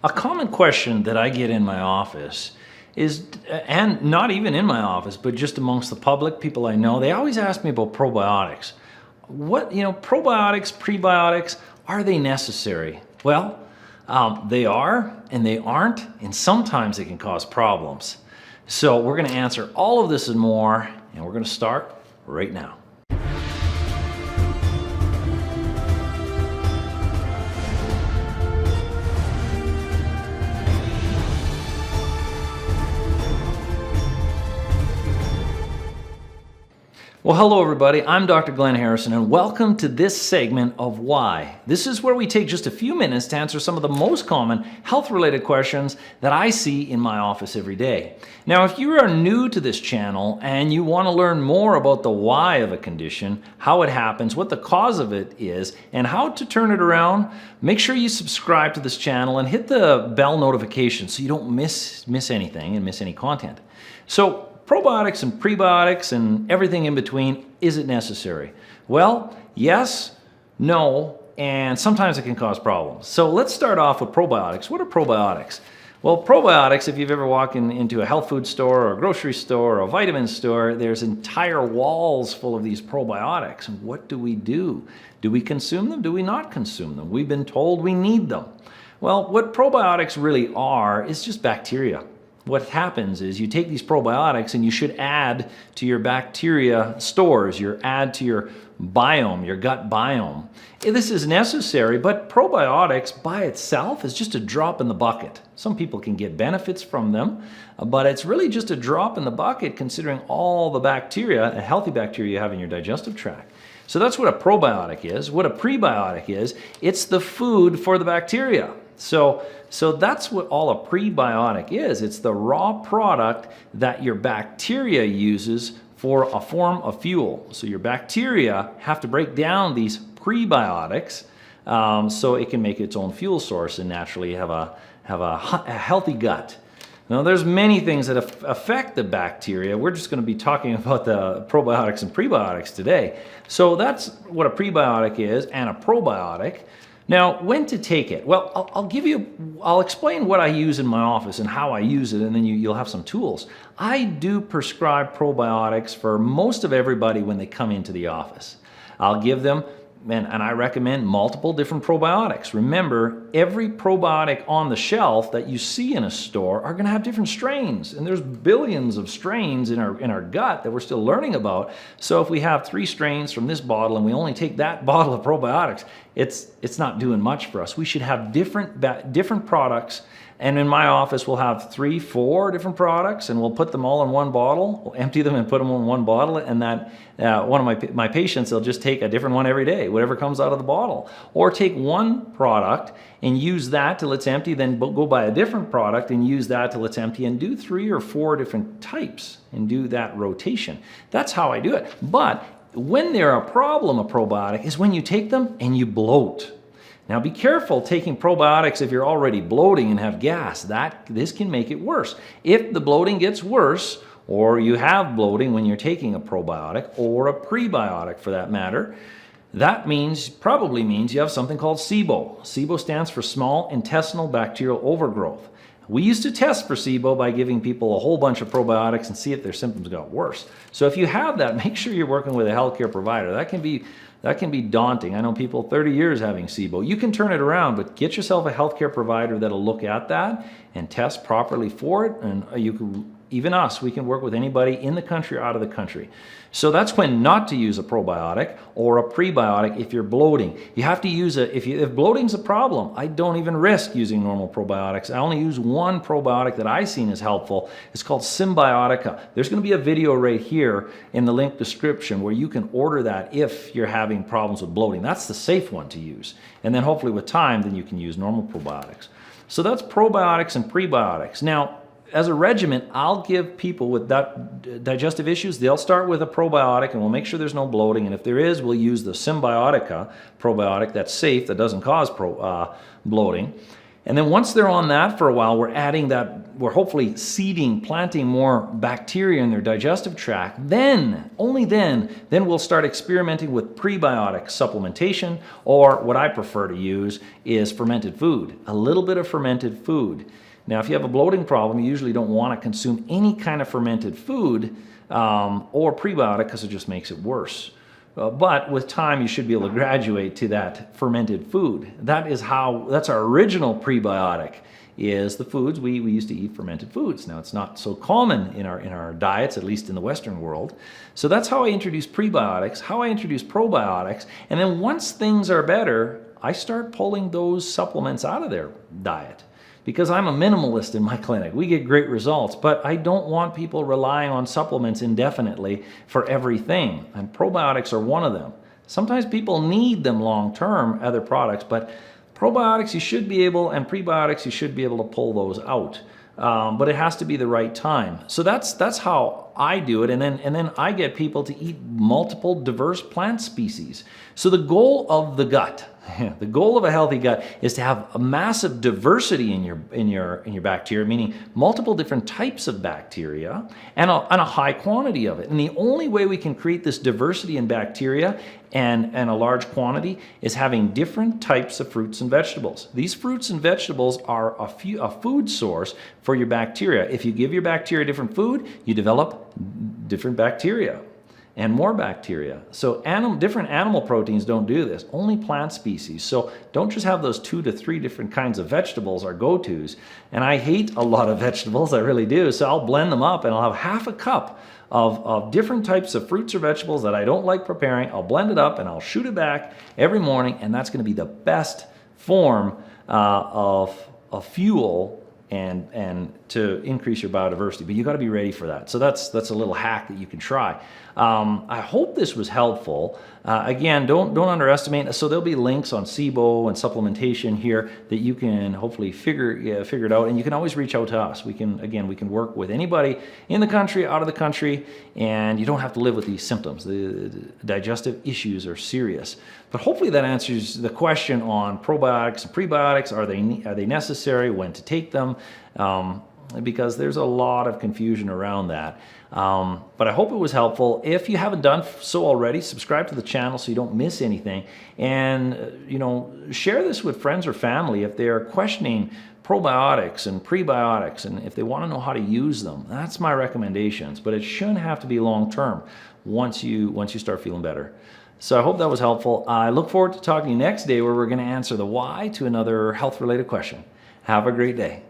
A common question that I get in my office is, and not even in my office, but just amongst the public, people I know, they always ask me about probiotics. Probiotics, prebiotics, are they necessary? Well, they are and they aren't, and sometimes they can cause problems. So we're going to answer all of this and more, and we're going to start right now. Well, hello everybody, I'm Dr. Glenn Harrison and welcome to this segment of Why. This is where we take just a few minutes to answer some of the most common health-related questions that I see in my office every day. Now, if you are new to this channel and you want to learn more about the why of a condition, how it happens, what the cause of it is, and how to turn it around, make sure you subscribe to this channel and hit the bell notification so you don't miss anything and miss any content. So, probiotics and prebiotics and everything in between, is it necessary? Well, yes, no, and sometimes it can cause problems. So let's start off with probiotics. What are probiotics? Well, probiotics, if you've ever walked into a health food store or a grocery store or a vitamin store, there's entire walls full of these probiotics. And what do we do? Do we consume them? Do we not consume them? We've been told we need them. Well, what probiotics really are is just bacteria. What happens is you take these probiotics and you should add to your bacteria stores, add to your biome, your gut biome. This is necessary, but probiotics by itself is just a drop in the bucket. Some people can get benefits from them, but it's really just a drop in the bucket considering all the bacteria, a healthy bacteria you have in your digestive tract. So that's what a probiotic is. What a prebiotic is, it's the food for the bacteria. So that's what all a prebiotic is. It's the raw product that your bacteria uses for a form of fuel. So your bacteria have to break down these prebiotics so it can make its own fuel source and naturally have a healthy gut. Now, there's many things that affect the bacteria. We're just going to be talking about the probiotics and prebiotics today. So that's what a prebiotic is and a probiotic. Now, when to take it? Well, I'll explain what I use in my office and how I use it, and then you'll have some tools. I do prescribe probiotics for most of everybody when they come into the office. I'll give them, and I recommend multiple different probiotics. Remember, every probiotic on the shelf that you see in a store are going to have different strains, and there's billions of strains in our gut that we're still learning about. So if we have 3 strains from this bottle and we only take that bottle of probiotics, it's not doing much for us. We should have different products. And in my office, we'll have 3, 4 different products, and we'll put them all in one bottle. We'll empty them and put them in one bottle, and that one of my patients, they'll just take a different one every day, whatever comes out of the bottle. Or take one product and use that till it's empty, then go buy a different product and use that till it's empty, and do 3 or 4 different types and do that rotation. That's how I do it. But when they're a problem, a probiotic, is when you take them and you bloat. Now be careful taking probiotics if you're already bloating and have gas. This can make it worse. If the bloating gets worse, or you have bloating when you're taking a probiotic or a prebiotic for that matter, that probably means you have something called SIBO. SIBO stands for small intestinal bacterial overgrowth. We used to test for SIBO by giving people a whole bunch of probiotics and see if their symptoms got worse. So if you have that, make sure you're working with a healthcare provider. That can be daunting. I know people 30 years having SIBO. You can turn it around, but get yourself a healthcare provider that'll look at that and test properly for it. And even us, we can work with anybody in the country or out of the country. So that's when not to use a probiotic or a prebiotic if you're bloating. You have to use if bloating's a problem, I don't even risk using normal probiotics. I only use one probiotic that I've seen is helpful. It's called Symbiotica. There's going to be a video right here in the link description where you can order that if you're having problems with bloating. That's the safe one to use. And then hopefully with time, then you can use normal probiotics. So that's probiotics and prebiotics. Now, as a regimen, I'll give people with digestive issues, they'll start with a probiotic and we'll make sure there's no bloating. And if there is, we'll use the Symbiotica probiotic that's safe, that doesn't cause bloating. And then once they're on that for a while, we're hopefully planting more bacteria in their digestive tract. Then, only then we'll start experimenting with prebiotic supplementation, or what I prefer to use is fermented food, a little bit of fermented food. Now, if you have a bloating problem, you usually don't want to consume any kind of fermented food or prebiotic because it just makes it worse. But with time, you should be able to graduate to that fermented food. That's our original prebiotic, is the foods we used to eat fermented foods. Now, it's not so common in our diets, at least in the Western world. So that's how I introduce prebiotics, how I introduce probiotics. And then once things are better, I start pulling those supplements out of their diet. Because I'm a minimalist in my clinic. We get great results, but I don't want people relying on supplements indefinitely for everything. And probiotics are one of them. Sometimes people need them long-term, other products, but probiotics you should be able, and prebiotics you should be able to pull those out. But it has to be the right time. So that's how I do it, and then I get people to eat multiple diverse plant species. So the goal of the gut, the goal of a healthy gut, is to have a massive diversity in your bacteria, meaning multiple different types of bacteria and a high quantity of it. And the only way we can create this diversity in bacteria and a large quantity is having different types of fruits and vegetables. These fruits and vegetables are a food source for your bacteria. If you give your bacteria different food, you develop different bacteria and more bacteria. So different animal proteins don't do this, only plant species. So don't just have those 2 to 3 different kinds of vegetables, our go-tos. And I hate a lot of vegetables, I really do. So I'll blend them up and I'll have half a cup of different types of fruits or vegetables that I don't like preparing. I'll blend it up and I'll shoot it back every morning, and that's gonna be the best form of fuel and to increase your biodiversity. But you got to be ready for that. So that's a little hack that you can try. I hope this was helpful. Again, don't underestimate. So there'll be links on SIBO and supplementation here that you can hopefully figure it out. And you can always reach out to us. We can work with anybody in the country, out of the country, and you don't have to live with these symptoms. The digestive issues are serious. But hopefully that answers the question on probiotics and prebiotics. Are they necessary? When to take them? Because there's a lot of confusion around that. But I hope it was helpful. If you haven't done so already, subscribe to the channel so you don't miss anything. And, share this with friends or family if they're questioning probiotics and prebiotics and if they want to know how to use them. That's my recommendations, but it shouldn't have to be long-term once you start feeling better. So I hope that was helpful. I look forward to talking to you next day where we're going to answer the why to another health-related question. Have a great day.